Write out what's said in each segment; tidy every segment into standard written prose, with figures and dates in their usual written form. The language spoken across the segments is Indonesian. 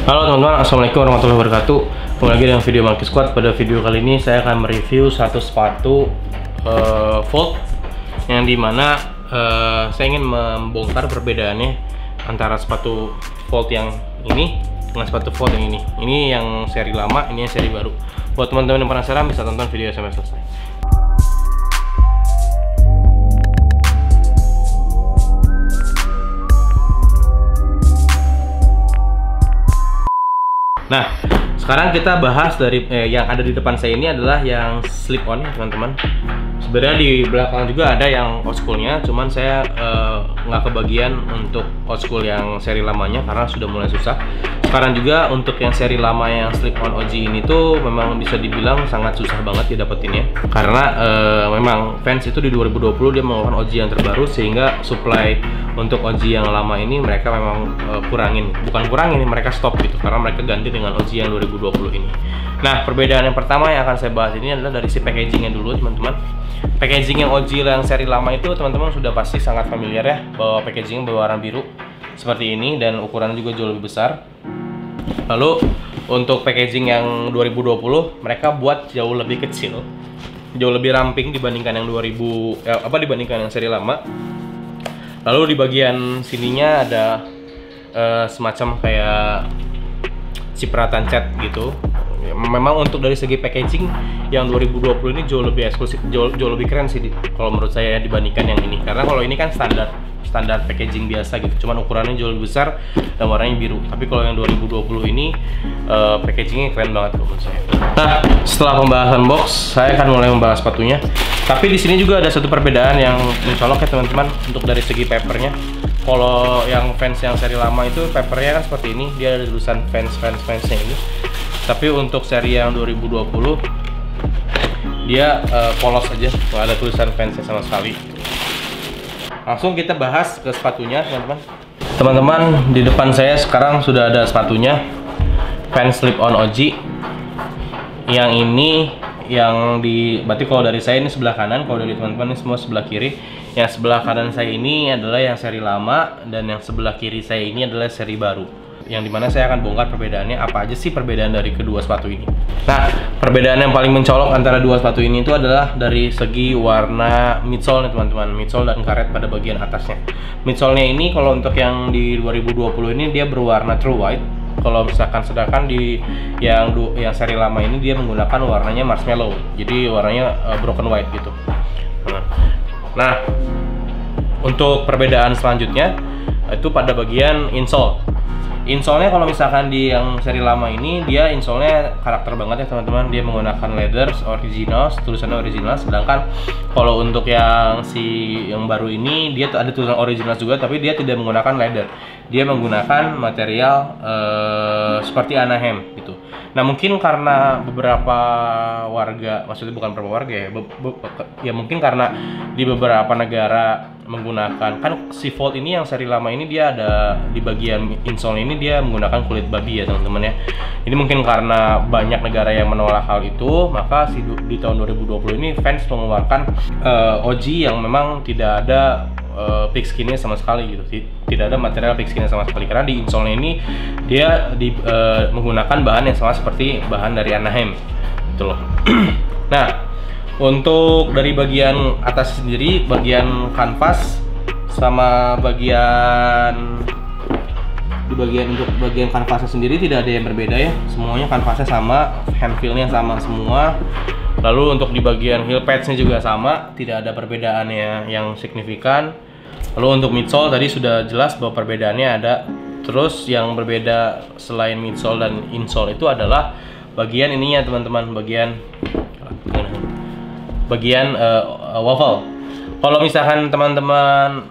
Halo teman-teman, assalamualaikum warahmatullahi wabarakatuh. Kembali lagi dengan video Monkey Squad. Pada video kali ini saya akan mereview satu sepatu Volt yang dimana saya ingin membongkar perbedaannya antara sepatu Volt yang ini dengan sepatu Volt yang ini. Ini yang seri lama, ini yang seri baru. Buat teman-teman yang penasaran bisa tonton video sampai selesai. Nah, sekarang kita bahas dari yang ada di depan saya ini adalah yang slip on, teman-teman. Sebenarnya di belakang juga ada yang old schoolnya, cuman saya nggak kebagian untuk old school yang seri lamanya karena sudah mulai susah. Sekarang juga untuk yang seri lama yang slip on OG ini tuh memang bisa dibilang sangat susah banget didapetinnya, karena memang fans itu di 2020 dia mengeluarkan OG yang terbaru, sehingga supply untuk OG yang lama ini mereka memang bukan kurangin, mereka stop gitu karena mereka ganti dengan OG yang 2020 ini. Nah, perbedaan yang pertama yang akan saya bahas ini adalah dari si packagingnya dulu, teman-teman. Packaging yang OG yang seri lama itu teman-teman sudah pasti sangat familiar ya, bahwa packaging berwarna biru seperti ini dan ukurannya juga jauh lebih besar. Lalu untuk packaging yang 2020 mereka buat jauh lebih kecil, jauh lebih ramping dibandingkan yang dibandingkan yang seri lama. Lalu di bagian sininya ada semacam kayak cipratan cat gitu. Memang untuk dari segi packaging yang 2020 ini jauh lebih eksklusif, jauh lebih keren sih kalau menurut saya dibandingkan yang ini. Karena kalau ini kan standar packaging biasa gitu, cuman ukurannya jauh lebih besar dan warnanya biru. Tapi kalau yang 2020 ini packagingnya keren banget menurut saya. Nah, setelah pembahasan box, saya akan mulai membahas sepatunya. Tapi di sini juga ada satu perbedaan yang mencolok ya teman-teman, untuk dari segi papernya. Kalau yang fans yang seri lama itu papernya kan seperti ini, dia ada tulisan fansnya ini. Tapi untuk seri yang 2020 dia polos aja, nggak ada tulisan fansnya sama sekali. Langsung kita bahas ke sepatunya, teman-teman. Teman-teman, di depan saya sekarang sudah ada sepatunya, Vans Slip On OG. Yang ini berarti kalau dari saya ini sebelah kanan, kalau dari teman-teman ini semua sebelah kiri. Yang sebelah kanan saya ini adalah yang seri lama, dan yang sebelah kiri saya ini adalah seri baru. Yang dimana saya akan bongkar perbedaannya, apa aja sih perbedaan dari kedua sepatu ini. Nah, perbedaan yang paling mencolok antara dua sepatu ini itu adalah dari segi warna midsole nih teman-teman, midsole dan karet pada bagian atasnya. Midsole-nya ini kalau untuk yang di 2020 ini dia berwarna true white. Kalau misalkan sedangkan di yang seri lama ini dia menggunakan warnanya marshmallow, jadi warnanya broken white gitu. Nah, untuk perbedaan selanjutnya itu pada bagian insole. Insole-nya kalau misalkan di yang seri lama ini dia insole-nya karakter banget ya teman-teman. Dia menggunakan leathers original, tulisannya original. Sedangkan kalau untuk yang baru ini dia ada tulisan original juga, tapi dia tidak menggunakan leather. Dia menggunakan material seperti Anaheim gitu. Nah, mungkin karena beberapa warga, maksudnya bukan beberapa warga ya, ya mungkin karena di beberapa negara menggunakan, kan si Volt ini yang seri lama ini dia ada di bagian insole ini dia menggunakan kulit babi ya teman-teman ya. Ini mungkin karena banyak negara yang menolak hal itu, maka di tahun 2020 ini fans mengeluarkan OG yang memang tidak ada pigskinnya sama sekali gitu, tidak ada material pigskinnya sama sekali, karena di insole ini dia menggunakan bahan yang sama seperti bahan dari Anaheim gitu loh. Nah, untuk dari bagian atas sendiri, bagian kanvas sama untuk bagian kanvasnya sendiri tidak ada yang berbeda ya, semuanya kanvasnya sama, handfeel-nya sama semua. Lalu untuk di bagian heel pads-nya juga sama, tidak ada perbedaannya yang signifikan. Lalu untuk midsole tadi sudah jelas bahwa perbedaannya ada. Terus yang berbeda selain midsole dan insole itu adalah bagian ininya teman-teman, bagian waffle. Kalau misalkan teman-teman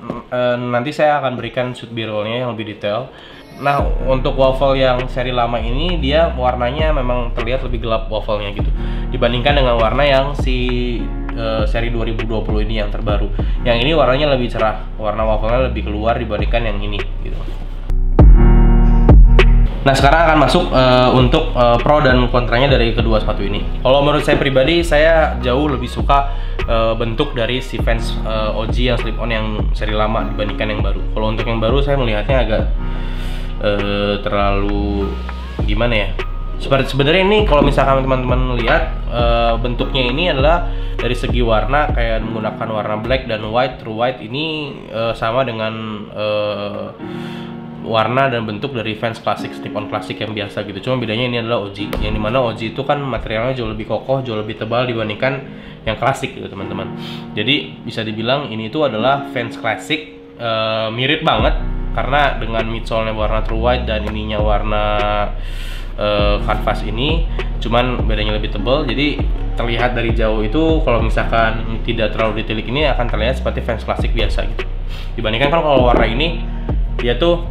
nanti saya akan berikan shoot B-roll-nya yang lebih detail. Nah, untuk waffle yang seri lama ini dia warnanya memang terlihat lebih gelap waffle-nya gitu, dibandingkan dengan warna yang seri 2020 ini yang terbaru. Yang ini warnanya lebih cerah, warna waffle-nya lebih keluar dibandingkan yang ini gitu. Nah, sekarang akan masuk untuk pro dan kontranya dari kedua sepatu ini. Kalau menurut saya pribadi, saya jauh lebih suka bentuk dari si Vans OG yang slip on yang seri lama dibandingkan yang baru. Kalau untuk yang baru saya melihatnya agak terlalu gimana ya? Sebenarnya ini kalau misalkan teman-teman lihat bentuknya ini adalah dari segi warna kayak menggunakan warna black dan white. True white ini sama dengan warna dan bentuk dari Vans Classic, slip-on klasik yang biasa gitu. Cuma bedanya ini adalah OG, yang dimana OG itu kan materialnya jauh lebih kokoh, jauh lebih tebal dibandingkan yang klasik gitu teman-teman. Jadi bisa dibilang ini itu adalah Vans Classic, mirip banget karena dengan midsole-nya warna true white dan ininya warna kanvas ini, cuman bedanya lebih tebal. Jadi terlihat dari jauh itu kalau misalkan tidak terlalu detail ini akan terlihat seperti Vans Classic biasa gitu. Dibandingkan kalau warna ini dia tuh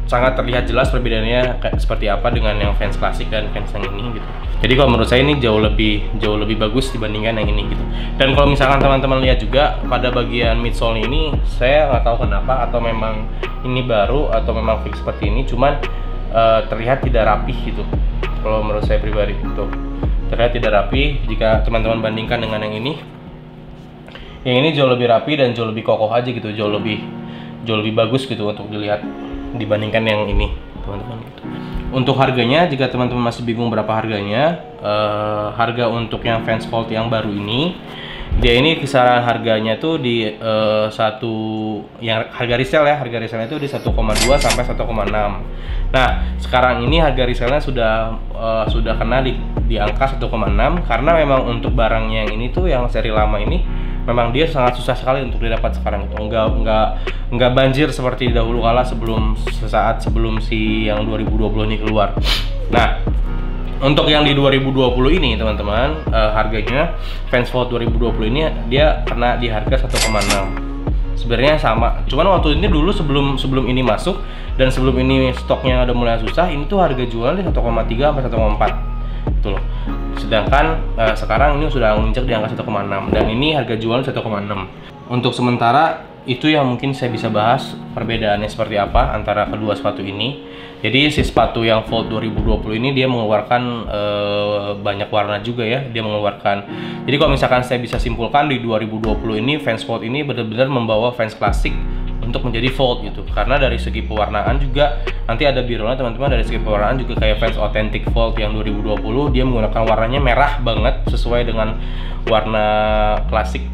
sangat terlihat jelas perbedaannya kayak seperti apa dengan yang Vans Classic dan Vans yang ini gitu. Jadi kalau menurut saya ini jauh lebih bagus dibandingkan yang ini gitu. Dan kalau misalkan teman-teman lihat juga pada bagian midsole ini, saya nggak tahu kenapa, atau memang ini baru atau memang fix seperti ini, cuman terlihat tidak rapih gitu. Kalau menurut saya pribadi itu terlihat tidak rapi jika teman-teman bandingkan dengan yang ini. Yang ini jauh lebih rapi dan jauh lebih kokoh aja gitu, jauh lebih bagus gitu untuk dilihat dibandingkan yang ini teman-teman gitu. Untuk harganya, jika teman-teman masih bingung berapa harganya, harga untuk yang Vans Volt yang baru ini, dia ini kisaran harganya tuh di yang harga resell ya, harga resellnya itu di 1,2 sampai 1,6. Nah, sekarang ini harga resellnya sudah kena di angka 1,6 karena memang untuk barangnya yang ini tuh yang seri lama ini memang dia sangat susah sekali untuk didapat sekarang itu. Enggak banjir seperti dahulu kala sesaat sebelum si yang 2020 ini keluar. Nah, untuk yang di 2020 ini teman-teman, harganya Vans Volt 2020 ini dia kena di harga 1,6. Sebenarnya sama, cuman waktu ini dulu sebelum ini masuk dan sebelum ini stoknya udah mulai susah, ini tuh harga jualnya 1,3 sampai 1,4 gitu loh. Sedangkan sekarang ini sudah menginjak di angka 1,6 dan ini harga jual 1,6. Untuk sementara itu yang mungkin saya bisa bahas perbedaannya seperti apa antara kedua sepatu ini. Jadi si sepatu yang Volt 2020 ini dia mengeluarkan banyak warna juga ya. Dia mengeluarkan. Jadi kalau misalkan saya bisa simpulkan di 2020 ini Vans Volt ini benar-benar membawa Vans Classic untuk menjadi Volt gitu. Karena dari segi pewarnaan juga nanti ada birolnya teman-teman, dari segi pewarnaan juga kayak Vans Authentic Volt yang 2020 dia menggunakan warnanya merah banget sesuai dengan warna klasik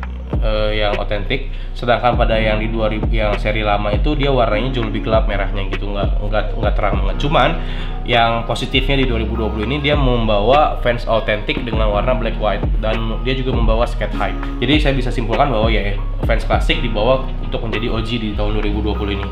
yang otentik. Sedangkan pada yang di 2000 yang seri lama itu dia warnanya jauh lebih gelap merahnya gitu, nggak terang banget. Cuman yang positifnya di 2020 ini dia membawa Vans Authentic dengan warna black white dan dia juga membawa skate high. Jadi saya bisa simpulkan bahwa ya Vans Classic dibawa untuk menjadi OG di tahun 2020 ini.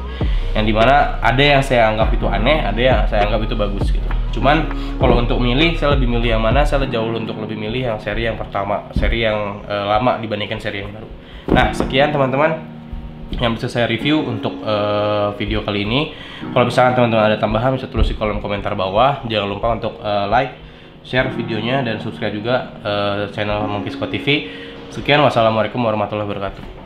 Yang dimana ada yang saya anggap itu aneh, ada yang saya anggap itu bagus gitu. Cuman kalau untuk milih, saya lebih milih yang mana? Saya jauh untuk lebih milih yang seri yang pertama, seri yang lama dibandingkan seri yang baru. Nah, sekian teman-teman yang bisa saya review untuk video kali ini. Kalau misalkan teman-teman ada tambahan bisa tulis di kolom komentar bawah. Jangan lupa untuk like, share videonya dan subscribe juga channel Monkey Squad TV. Sekian, wassalamualaikum warahmatullahi wabarakatuh.